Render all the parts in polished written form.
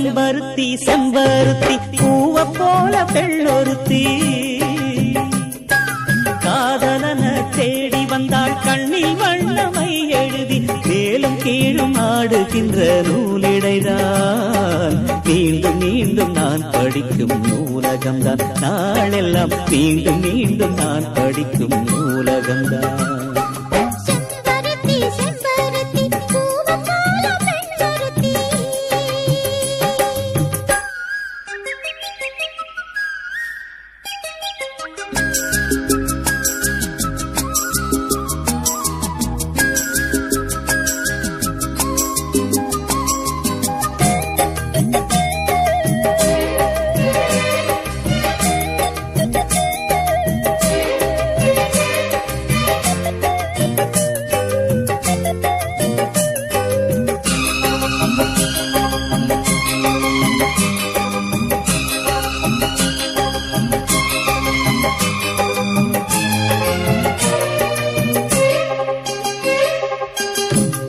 செம்பருத்தி செம்பருத்தி பூவ போல பெண்ணொருத்தி காதலன தேடி வந்தாள் கண்ணில் வண்ணமை எழுதி மேலும் கீழும் ஆடுகின்ற நூலிடைதான் மீண்டும் மீண்டும் நான் படிக்கும் நூலகம்தான் நாளெல்லாம் மீண்டும் மீண்டும் நான் படிக்கும் நூலகம்தான்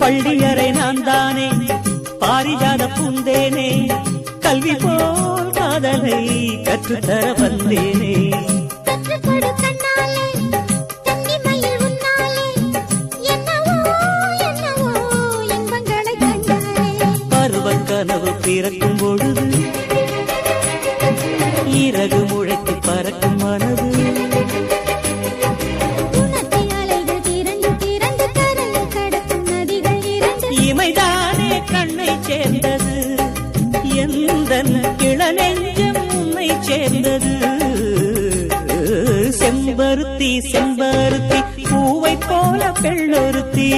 பள்ளியறை நான் தானே பாரிஜாத பூந்தேனே கல்வி போல் காதலை கற்றுத்தர வந்தேனே பருவ கனவு பிறக்கும் பொழுது இறகு முளைத்து பறக்கும் மனது இமைதானே கண்ணை சேர்ந்தது எந்த இளநெஞ்சம் உன்னை சேர்ந்தது செம்பருத்தி செம்பருத்தி பூவை போல பெண்ணொருத்தி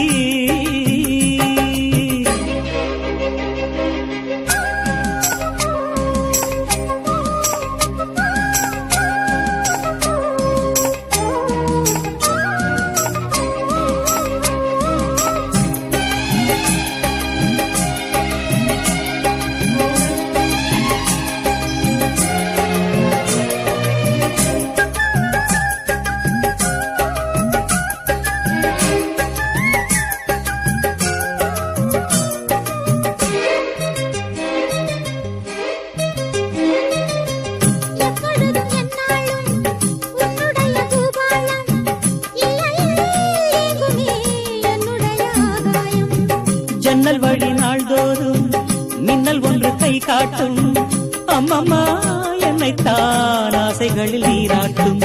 ஜன்னல் வழி நாள்தோறும் மின்னல் ஒன்று கை காட்டும் அம்மம்மா என்னை தான் ஆசைகளில் நீராட்டும்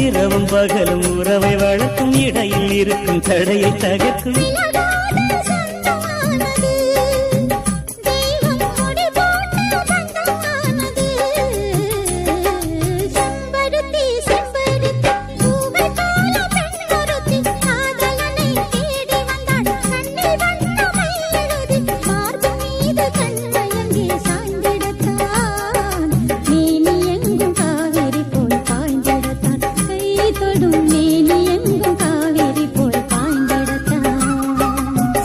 இரவும் பகலும் உறவை வளர்க்கும் இடையில் இருக்கும் தடையை தகர்க்கும்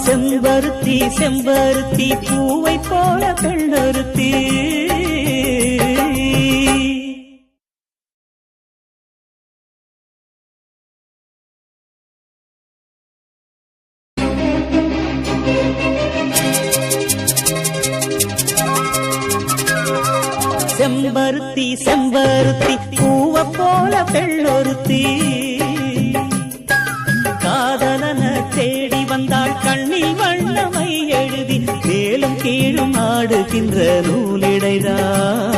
செம்பருத்தி செம்பருத்தி பூவை போல பெண்ணொருத்தி செம்பருத்தி செம்பருத்தி பூவ போல பெண்ணொருத்தி காதலன தேடி வந்தாள் கண்ணில் வண்ணமை எழுதி மேலும் கீழும் ஆடுகின்ற நூலிடைதான்